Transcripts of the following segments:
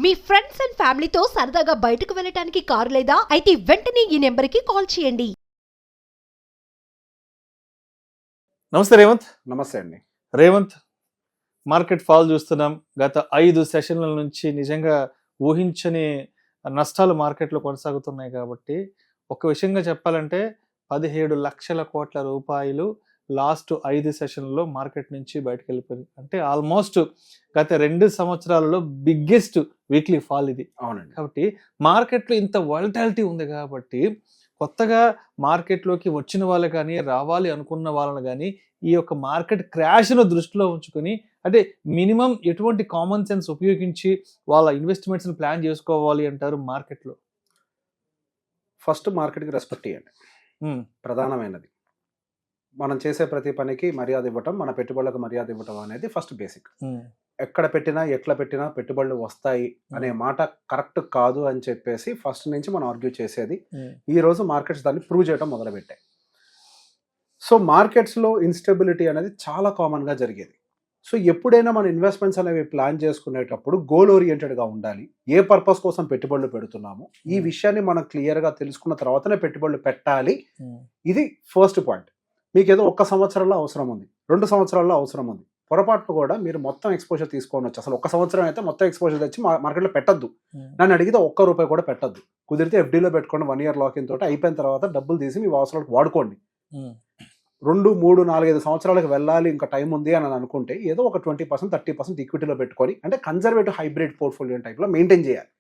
Me friends and ఫ్యామిలీతో సరదాగా బయటకు వెళ్ళటానికి కారు లేదా అయితే వెంటనే ఈ నెంబర్కి కాల్ చేయండి. నమస్తే రేవంత్. నమస్తే అండి. రేవంత్, మార్కెట్ ఫాల్ చూస్తున్నాం. గత 5 సెషన్ల నుంచి నిజంగా ఊహించని నష్టాలు మార్కెట్లో కొనసాగుతున్నాయి. కాబట్టి ఒక విషయంగా చెప్పాలంటే 17 లక్షల కోట్ల రూపాయలు లాస్ట్ 5 సెషన్లలో మార్కెట్ నుంచి బయటకు వెళ్ళిపోయింది. అంటే ఆల్మోస్ట్ గత 2 సంవత్సరాలలో బిగ్గెస్ట్ వీక్లీ ఫాల్ ఇది. అవునండి. కాబట్టి మార్కెట్లో ఇంత వాలటాలిటీ ఉంది కాబట్టి కొత్తగా మార్కెట్లోకి వచ్చిన వాళ్ళు కానీ రావాలి అనుకున్న వాళ్ళని కానీ ఈ యొక్క మార్కెట్ క్రాష్ను దృష్టిలో ఉంచుకొని అంటే మినిమం ఎటువంటి కామన్ సెన్స్ ఉపయోగించి వాళ్ళ ఇన్వెస్ట్మెంట్స్ని ప్లాన్ చేసుకోవాలి అంటారు మార్కెట్లో? ఫస్ట్ మార్కెట్కి రెస్పెక్ట్ ఇవ్వండి, ప్రధానమైనది. మనం చేసే ప్రతి పనికి మర్యాద ఇవ్వటం, మన పెట్టుబడులకు మర్యాద ఇవ్వటం అనేది ఫస్ట్ బేసిక్. ఎక్కడ పెట్టినా ఎట్లా పెట్టినా పెట్టుబడులు వస్తాయి అనే మాట కరెక్ట్ కాదు అని చెప్పేసి ఫస్ట్ నుంచి మనం ఆర్గ్యూ చేసేది. ఈ రోజు మార్కెట్స్ దాన్ని ప్రూవ్ చేయడం మొదలుపెట్టాయి. సో మార్కెట్స్లో ఇన్స్టెబిలిటీ అనేది చాలా కామన్గా జరిగేది. సో ఎప్పుడైనా మన ఇన్వెస్ట్మెంట్స్ అనేవి ప్లాన్ చేసుకునేటప్పుడు గోల్ ఓరియంటెడ్గా ఉండాలి. ఏ పర్పస్ కోసం పెట్టుబడులు పెడుతున్నాము ఈ విషయాన్ని మనం క్లియర్గా తెలుసుకున్న తర్వాతనే పెట్టుబడులు పెట్టాలి. ఇది ఫస్ట్ పాయింట్. మీకు ఏదో 1 సంవత్సరంలో అవసరం ఉంది, 2 సంవత్సరాల్లో అవసరం ఉంది, పొరపాటు కూడా మీరు మొత్తం ఎక్స్పోజర్ తీసుకోవచ్చు. అసలు 1 సంవత్సరం అయితే మొత్తం ఎక్స్పోజర్ తెచ్చి మార్కెట్లో పెట్టద్దు. నన్ను అడిగితే ₹1 కూడా పెట్టద్దు. కుదిరితే FDలో పెట్టుకోండి, 1 year లాకిన్ తోటి అయిపోయిన తర్వాత డబ్బులు తీసి మీ అవసరాలకు వాడుకోండి. 2, 3, 4, 5 సంవత్సరాలకు వెళ్ళాలి, ఇంకా టైం ఉంది అని అనుకుంటే ఏదో ఒక 20%, 30% ఈక్విటీలో పెట్టుకొని అంటే కన్జర్వేటివ్ హైబ్రిడ్ పోర్ట్ఫోలియో టైప్లో మెయింటైన్ చేయాలి.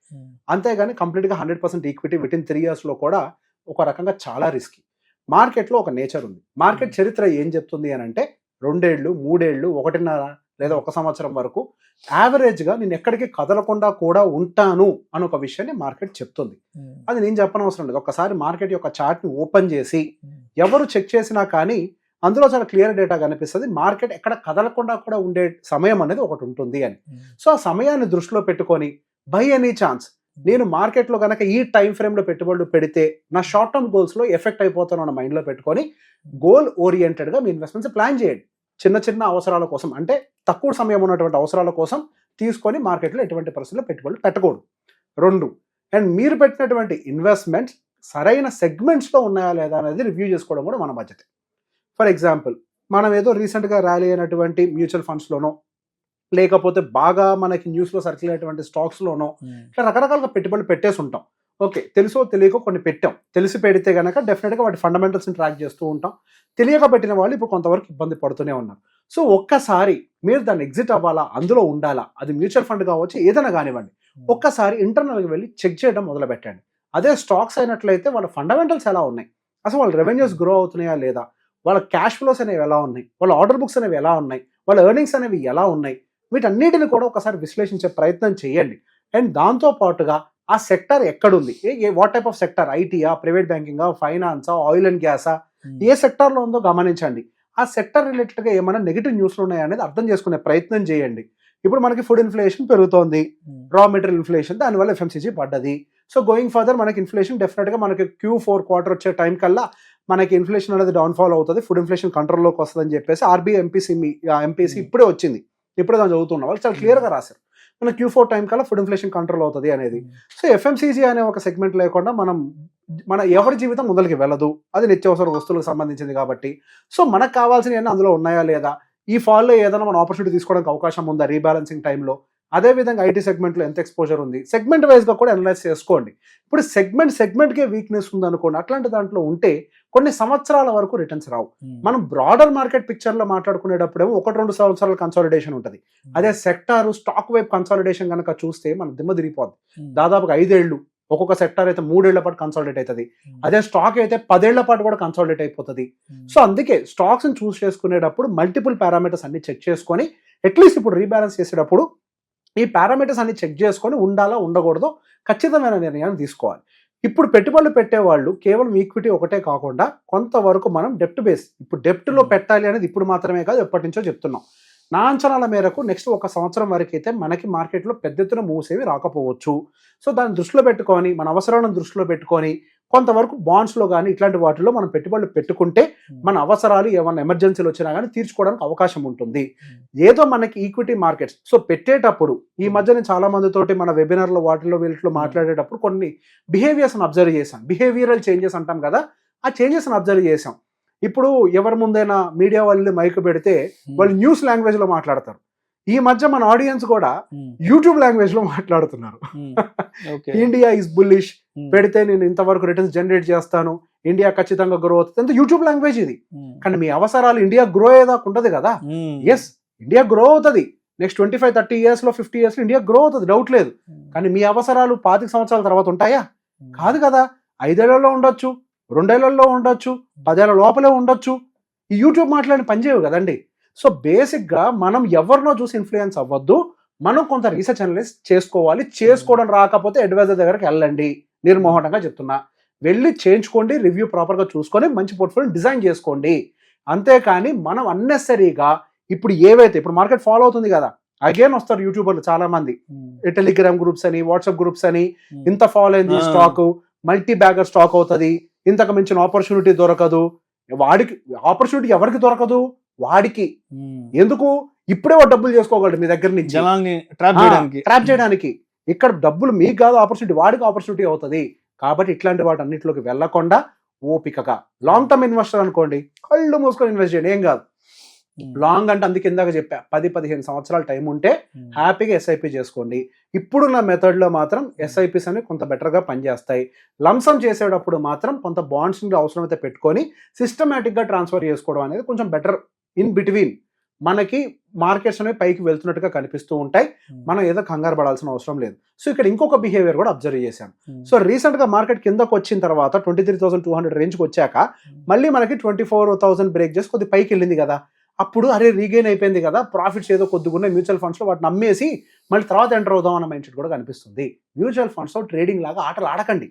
అంతేగాని కంప్లీట్గా 100% ఈక్విటీ వితిన్ 3 yearsలో కూడా ఒక రకంగా చాలా రిస్కీ. మార్కెట్లో ఒక నేచర్ ఉంది. మార్కెట్ చరిత్ర ఏం చెప్తుంది అని అంటే 2 ఏళ్ళు, 3 ఏళ్ళు, 1.5 లేదా 1 సంవత్సరం వరకు యావరేజ్గా నేను ఎక్కడికి కదలకుండా కూడా ఉంటాను అని ఒక విషయాన్ని మార్కెట్ చెప్తుంది. అది నేను చెప్పనవసరం లేదు. ఒకసారి మార్కెట్ యొక్క చార్ట్ని ఓపెన్ చేసి ఎవరు చెక్ చేసినా కానీ అందులో చాలా క్లియర్ డేటా కనిపిస్తుంది. మార్కెట్ ఎక్కడ కదలకుండా కూడా ఉండే సమయం అనేది ఒకటి ఉంటుంది అని. సో ఆ సమయాన్ని దృష్టిలో పెట్టుకొని బై ఎనీ ఛాన్స్ నేను మార్కెట్లో కనుక ఈ టైం ఫ్రేమ్లో పెట్టుబడులు పెడితే నా షార్ట్ టర్మ్ గోల్స్లో ఎఫెక్ట్ అయిపోతాను అన్న మైండ్లో పెట్టుకొని గోల్ ఓరియంటెడ్గా మీ ఇన్వెస్ట్మెంట్స్ ప్లాన్ చేయండి. చిన్న చిన్న అవసరాల కోసం అంటే తక్కువ సమయం ఉన్నటువంటి అవసరాల కోసం తీసుకొని మార్కెట్లో ఎటువంటి పరిస్థితుల్లో పెట్టుబడులు పెట్టకూడదు. 2, అండ్ మీరు పెట్టినటువంటి ఇన్వెస్ట్మెంట్స్ సరైన సెగ్మెంట్స్లో ఉన్నాయా లేదా అనేది రివ్యూ చేసుకోవడం కూడా మన బాధ్యత. ఫర్ ఎగ్జాంపుల్, మనం ఏదో రీసెంట్గా ర్యాలీ అయినటువంటి మ్యూచువల్ ఫండ్స్లోనో లేకపోతే బాగా మనకి న్యూస్లో సర్కిల్ అయినటువంటి స్టాక్స్లోనో ఇట్లా రకరకాలుగా పెట్టుబడులు పెట్టేసి ఉంటాం. ఓకే, తెలుసో తెలియకో కొన్ని పెట్టాం. తెలిసి పెడితే కనుక డెఫినెట్గా వాటి ఫండమెంటల్స్ని ట్రాక్ చేస్తూ ఉంటాం. తెలియక పెట్టిన వాళ్ళు ఇప్పుడు కొంతవరకు ఇబ్బంది పడుతూనే ఉన్నారు. సో ఒక్కసారి మీరు దాన్ని ఎగ్జిట్ అవ్వాలా, అందులో ఉండాలా, అది మ్యూచువల్ ఫండ్ కావచ్చు, ఏదైనా కానివ్వండి, ఒక్కసారి ఇంటర్నల్గా వెళ్ళి చెక్ చేయడం మొదలు పెట్టండి. అదే స్టాక్స్ అయినట్లయితే వాళ్ళ ఫండమెంటల్స్ ఎలా ఉన్నాయి, అసలు వాళ్ళ రెవెన్యూస్ గ్రో అవుతున్నాయా లేదా, వాళ్ళ క్యాష్ ఫ్లోస్ అనేవి ఎలా ఉన్నాయి, వాళ్ళ ఆర్డర్ బుక్స్ అనేవి ఎలా ఉన్నాయి, వాళ్ళ ఎర్నింగ్స్ అనేవి ఎలా ఉన్నాయి, వీటన్నిటిని కూడా ఒకసారి విశ్లేషించే ప్రయత్నం చేయండి. అండ్ దాంతో పాటుగా ఆ సెక్టర్ ఎక్కడుంది, వాట్ టైప్ ఆఫ్ సెక్టర్, ఐటీయా, ప్రైవేట్ బ్యాంకింగా, ఫైనాన్సా, ఆయిల్ అండ్ గ్యాసా, ఏ సెక్టార్లో ఉందో గమనించండి. ఆ సెక్టర్ రిలేటెడ్గా ఏమైనా నెగిటివ్ న్యూస్లు ఉన్నాయా అనేది అర్థం చేసుకునే ప్రయత్నం చేయండి. ఇప్పుడు మనకి ఫుడ్ ఇన్ఫ్లేషన్ పెరుగుతోంది, రా మెటీరియల్ ఇన్ఫ్లేషన్, దానివల్ల FMCG పడ్డది. సో గోయింగ్ ఫర్దర్ మనకి ఇన్ఫ్లేషన్ డెఫినెట్గా మనకి Q4 క్వార్టర్ వచ్చే టైం కల్లా మనకి ఇన్ఫ్లేషన్ అనేది డౌన్ఫాల్ అవుతుంది, ఫుడ్ ఇన్ఫ్లేషన్ కంట్రోల్లోకి వస్తుందని చెప్పేసి RBI MPC ఇప్పుడే వచ్చింది. ఇప్పుడే దాన్ని చదువుతున్న వాళ్ళు చాలా క్లియర్గా రాశారు, మన Q4 టైం కల్లా ఫుడ్ ఇన్ఫ్లేషన్ కంట్రోల్ అవుతుంది అనేది. సో FMCG అనే ఒక సెగ్మెంట్ లేకుండా మన ఎవరి జీవితం ముందరికి వెళ్ళదు. అది నిత్యావసర వస్తువులకు సంబంధించింది కాబట్టి సో మనకు కావాల్సినవి అందులో ఉన్నాయా లేదా, ఈ ఫాల్లో ఏదైనా మన ఆపర్చునిటీ తీసుకోవడానికి అవకాశం ఉందా రీబ్యాలెన్సింగ్ టైంలో, అదేవిధంగా ఐటీ సెగ్మెంట్లో ఎంత ఎక్స్పోజర్ ఉంది, సెగ్మెంట్ వైజ్గా కూడా అనలైజ్ చేసుకోండి. ఇప్పుడు సెగ్మెంట్కే వీక్నెస్ ఉందనుకోండి, అట్లాంటి దాంట్లో ఉంటే కొన్ని సంవత్సరాల వరకు రిటర్న్స్ రావు. మనం బ్రాడర్ మార్కెట్ పిక్చర్లో మాట్లాడుకునేటప్పుడేమో 1-2 సంవత్సరాల కన్సాలిడేషన్ ఉంటుంది. అదే సెక్టార్ స్టాక్ వైపు కన్సాలిడేషన్ కనుక చూస్తే మన దిమ్మ తిరిగిపోద్ది. దాదాపుగా 5 ఏళ్ళు, ఒక్కొక్క సెక్టార్ అయితే 3 ఏళ్ల పాటు కన్సాలిడేట్ అవుతుంది. అదే స్టాక్ అయితే 10 ఏళ్ల పాటు కూడా కన్సాలిడేట్ అయిపోతుంది. సో అందుకే స్టాక్స్ని చూస్ చేసుకునేటప్పుడు మల్టిపుల్ పారామీటర్స్ అన్ని చెక్ చేసుకొని అట్లీస్ట్ ఇప్పుడు రీబ్యాలెన్స్ చేసేటప్పుడు ఈ పారామీటర్స్ అన్ని చెక్ చేసుకొని ఉండాలా ఉండకూడదో ఖచ్చితమైన నిర్ణయాన్ని తీసుకోవాలి. ఇప్పుడు పెట్టుబడులు పెట్టేవాళ్ళు కేవలం ఈక్విటీ ఒకటే కాకుండా కొంతవరకు మనం డెప్ట్ బేస్, ఇప్పుడు డెప్ట్లో పెట్టాలి అనేది ఇప్పుడు మాత్రమే కాదు, ఎప్పటి నుంచో చెప్తున్నాం. నా అంచనాల మేరకు నెక్స్ట్ 1 సంవత్సరం వరకు అయితే మనకి మార్కెట్లో పెద్ద ఎత్తున మూవ్స్ ఏవి రాకపోవచ్చు. సో దాన్ని దృష్టిలో పెట్టుకొని మన అవసరాలను దృష్టిలో పెట్టుకొని కొంతవరకు బాండ్స్లో కానీ ఇట్లాంటి వాటిలో మనం పెట్టుబడులు పెట్టుకుంటే మన అవసరాలు ఏమైనా ఎమర్జెన్సీలు వచ్చినా కానీ తీర్చుకోవడానికి అవకాశం ఉంటుంది. ఏదో మనకి ఈక్విటీ మార్కెట్స్ సో పెట్టేటప్పుడు ఈ మధ్య నేను చాలా మందితోటి మన వెబినార్లో వాటిలో వీటిలో మాట్లాడేటప్పుడు కొన్ని బిహేవియర్స్ని అబ్జర్వ్ చేశాం. బిహేవియరల్ చేంజెస్ అంటాం కదా, ఆ చేంజెస్ని అబ్జర్వ్ చేసాం. ఇప్పుడు ఎవరి ముందైనా మీడియా వాళ్ళు మైక్ పెడితే వాళ్ళు న్యూస్ లాంగ్వేజ్లో మాట్లాడతారు. ఈ మధ్య మన ఆడియన్స్ కూడా యూట్యూబ్ లాంగ్వేజ్ లో మాట్లాడుతున్నారు. ఇండియా ఇస్ బుల్లిష్ పెడితే నేను ఇంతవరకు రిటర్న్స్ జనరేట్ చేస్తాను, ఇండియా ఖచ్చితంగా గ్రో అవుతుంది, యూట్యూబ్ లాంగ్వేజ్ ఇది. కానీ మీ అవసరాలు ఇండియా గ్రో అయ్యేదాకా ఉండదు కదా. ఎస్, ఇండియా గ్రో అవుతుంది నెక్స్ట్ 25-30 years లో 50 years లో ఇండియా గ్రో అవుతుంది, డౌట్ లేదు. కానీ మీ అవసరాలు 25 సంవత్సరాల తర్వాత ఉంటాయా? కాదు కదా. 5 ఏళ్లలో ఉండొచ్చు, 2 ఏళ్లలో ఉండొచ్చు, 10 ఏళ్ల లోపలే ఉండొచ్చు. ఈ యూట్యూబ్ మాట్లాడి పనిచేయవు కదండి. సో బేసిక్గా మనం ఎవరినో చూసి ఇన్ఫ్లుయెన్స్ అవ్వద్దు, మనం కొంత రీసెర్చ్ అనలైజ్ చేసుకోవాలి. చేసుకోవడం రాకపోతే అడ్వైజర్ దగ్గరికి వెళ్ళండి, నిర్మోహటంగా చెప్తున్నా. వెళ్ళి చేయించుకోండి, రివ్యూ ప్రాపర్గా చూసుకొని మంచి పోర్ట్ఫోలియో డిజైన్ చేసుకోండి. అంతేకాని మనం అన్నెసరీగా ఇప్పుడు ఏవైతే ఇప్పుడు మార్కెట్ ఫాలో అవుతుంది కదా, అగైన్ వస్తారు యూట్యూబర్లు చాలా మంది, టెలిగ్రామ్ గ్రూప్స్ అని, వాట్సాప్ గ్రూప్స్ అని, ఇంత ఫాలో అయింది స్టాక్, మల్టీ బ్యాగర్ స్టాక్ అవుతుంది, ఇంతకు మించిన ఆపర్చునిటీ దొరకదు. వాడికి ఆపర్చునిటీ ఎవరికి దొరకదు? వాడికి. ఎందుకు? ఇప్పుడే వాడు డబ్బులు చేసుకోగలడు మీ దగ్గర నుంచి, ట్రాప్ చేయడానికి. ఇక్కడ డబ్బులు మీకు కాదు ఆపర్చునిటీ, వాడికి ఆపర్చునిటీ అవుతుంది. కాబట్టి ఇట్లాంటి వాటి అన్నింటిలోకి వెళ్లకుండా ఓపికగా లాంగ్ టర్మ్ ఇన్వెస్టర్ అనుకోండి, కళ్ళు మూసుకొని ఇన్వెస్ట్ చేయండి, ఏం కాదు. లాంగ్ అంటే అందుకు ఇందాక చెప్పా, 10-15 సంవత్సరాల టైం ఉంటే హ్యాపీగా ఎస్ఐపి చేసుకోండి. ఇప్పుడున్న మెథడ్లో మాత్రం ఎస్ఐపిస్ అనేవి కొంత బెటర్గా పనిచేస్తాయి. లంసమ్ చేసేటప్పుడు మాత్రం కొంత బాండ్స్ని అవసరమైతే పెట్టుకొని సిస్టమేటిక్గా ట్రాన్స్ఫర్ చేసుకోవడం అనేది కొంచెం బెటర్. ఇన్ బిట్వీన్ మనకి మార్కెట్స్ అనేవి పైకి వెళ్తున్నట్టుగా కనిపిస్తూ ఉంటాయి, మనం ఏదో కంగారు పడాల్సిన అవసరం లేదు. సో ఇక్కడ ఇంకొక బిహేవియర్ కూడా అబ్జర్వ్ చేశాను. సో రీసెంట్గా మార్కెట్ కిందకు వచ్చిన తర్వాత 23,200 రేంజ్కి వచ్చాక మళ్ళీ మనకి 24,000 బ్రేక్ చేసి కొద్ది పైకి వెళ్ళింది కదా. అప్పుడు అరే రీగెయిన్ అయిపోయింది కదా, ప్రాఫిట్స్ ఏదో కొద్దిగా ఉన్నాయి మ్యూచువల్ ఫండ్స్లో, వాటిని అమ్మేసి మళ్ళీ తర్వాత ఎంటర్ అవుదాం అన్న మైండ్ సెట్ కూడా కనిపిస్తుంది. మ్యూచువల్ ఫండ్స్లో ట్రేడింగ్ లాగా ఆటలు ఆడకండి.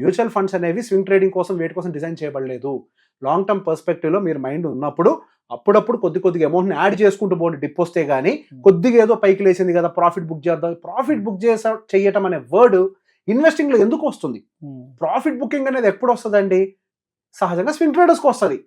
మ్యూచువల్ ఫండ్స్ అనేవి స్వింగ్ ట్రేడింగ్ కోసం, వేటి కోసం డిజైన్ చేయబడలేదు. లాంగ్ టర్మ్ పర్స్పెక్టివ్లో మీరు మైండ్ ఉన్నప్పుడు అప్పుడప్పుడు కొద్దిగా అమౌంట్ని యాడ్ చేసుకుంటూ పోండి. డిప్ వస్తే కానీ కొద్దిగా ఏదో పైకి లేచింది కదా ప్రాఫిట్ బుక్ చేద్దాం. ప్రాఫిట్ బుక్ చేయటం అనే వర్డ్ ఇన్వెస్టింగ్లో ఎందుకు వస్తుంది? ప్రాఫిట్ బుకింగ్ అనేది ఎప్పుడు వస్తుందండి? సహజంగా స్వింగ్ ట్రేడర్స్కి వస్తుంది.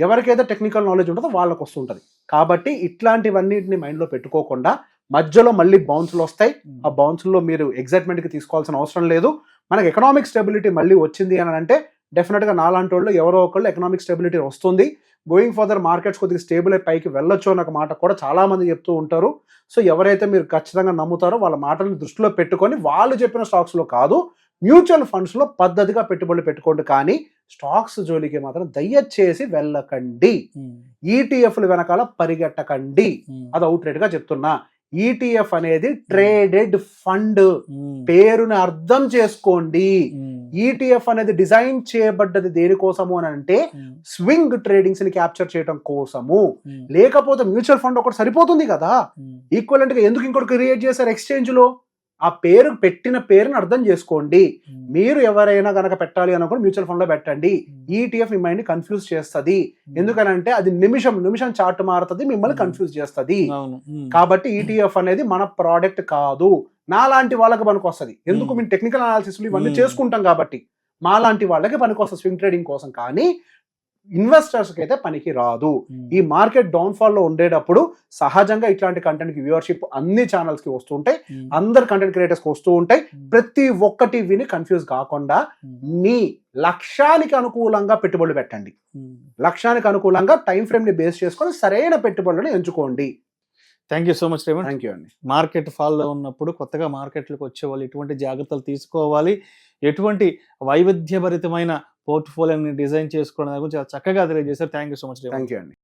ఎవరికైతే టెక్నికల్ నాలెడ్జ్ ఉంటుందో వాళ్ళకి వస్తుంటుంది. కాబట్టి ఇట్లాంటివన్నిటిని మైండ్లో పెట్టుకోకుండా మధ్యలో మళ్ళీ బౌన్స్లు వస్తాయి. ఆ బౌన్స్లో మీరు ఎగ్జైట్మెంట్కి తీసుకోవాల్సిన అవసరం లేదు. మనకి ఎకనామిక్ స్టెబిలిటీ మళ్ళీ వచ్చింది అని అంటే డెఫినెట్గా నాలాంటి వాళ్ళు ఎవరో ఒకళ్ళు ఎకనామిక్ స్టెబిలిటీ వస్తుంది. గోయింగ్ ఫర్దర్ మార్కెట్స్ కొద్దిగా స్టేబుల్ అయి పైకి వెళ్ళొచ్చు అన్న మాట కూడా చాలా మంది చెప్తూ ఉంటారు. సో ఎవరైతే మీరు ఖచ్చితంగా నమ్ముతారో వాళ్ళ మాటలను దృష్టిలో పెట్టుకొని వాళ్ళు చెప్పిన స్టాక్స్లో కాదు, మ్యూచువల్ ఫండ్స్లో పద్ధతిగా పెట్టుబడులు పెట్టుకోండి. కానీ స్టాక్స్ జోలికి మాత్రం దయచేసి వెళ్ళకండి. ఈటీఎఫ్లు వెనకాల పరిగెట్టకండి. అది అవుట్రేట్ గా చెప్తున్నా. ఈటీఎఫ్ అనేది ట్రేడెడ్ ఫండ్, పేరుని అర్థం చేసుకోండి. ఈటీఎఫ్ అనేది డిజైన్ చేయబడ్డది దేనికోసము అని అంటే స్వింగ్ ట్రేడింగ్స్ ని క్యాప్చర్ చేయడం కోసము. లేకపోతే మ్యూచువల్ ఫండ్ ఒకటి సరిపోతుంది కదా. ఈక్వలెంట్ గా ఎందుకు ఇంకోటి క్రియేట్ చేశారు ఎక్స్చేంజ్ లో? ఆ పేరు పెట్టిన పేరుని అర్థం చేసుకోండి. మీరు ఎవరైనా కనుక పెట్టాలి అనుకుని మ్యూచువల్ ఫండ్ లో పెట్టండి. ఈటీఎఫ్ మీ మైండ్ కన్ఫ్యూజ్ చేస్తుంది. ఎందుకనంటే అది నిమిషం చార్ట్ మారుతుంది, మిమ్మల్ని కన్ఫ్యూజ్ చేస్తుంది. కాబట్టి ఈటీఎఫ్ అనేది మన ప్రోడక్ట్ కాదు. నాలాంటి వాళ్ళకి పనికి వస్తుంది. ఎందుకు? మేము టెక్నికల్ అనాలిసిస్ ఇవన్నీ చేసుకుంటాం కాబట్టి మాలాంటి వాళ్ళకి పనికి వస్తుంది స్వింగ్ ట్రేడింగ్ కోసం. కానీ ఇన్వెస్టర్స్ కి అయితే పనికి రాదు. ఈ మార్కెట్ డౌన్ ఫాల్ లో ఉండేటప్పుడు సహజంగా ఇట్లాంటి కంటెంట్ కి వ్యూవర్షిప్ అన్ని ఛానల్స్ కి వస్తూ ఉంటాయి, అందరు కంటెంట్ క్రియేటర్స్ కి వస్తూ ఉంటాయి. ప్రతి ఒక్కటి విని కన్ఫ్యూజ్ కాకుండా మీ లక్ష్యానికి అనుకూలంగా పెట్టుబడులు పెట్టండి. లక్ష్యానికి అనుకూలంగా టైం ఫ్రేమ్ ని బేస్ చేసుకొని సరైన పెట్టుబడులను ఎంచుకోండి. Thank you so much Revanth. Thank you అండి. మార్కెట్ ఫాల్లో ఉన్నప్పుడు కొత్తగా మార్కెట్లకు వచ్చే వాళ్ళు ఎటువంటి జాగ్రత్తలు తీసుకోవాలి, ఎటువంటి వైవిధ్యభరితమైన పోర్ట్ఫోలియోని డిజైన్ చేసుకోవడం గురించి చాలా చక్కగా తెలియజేశారు. Thank you so much Revanth. Thank you అండి.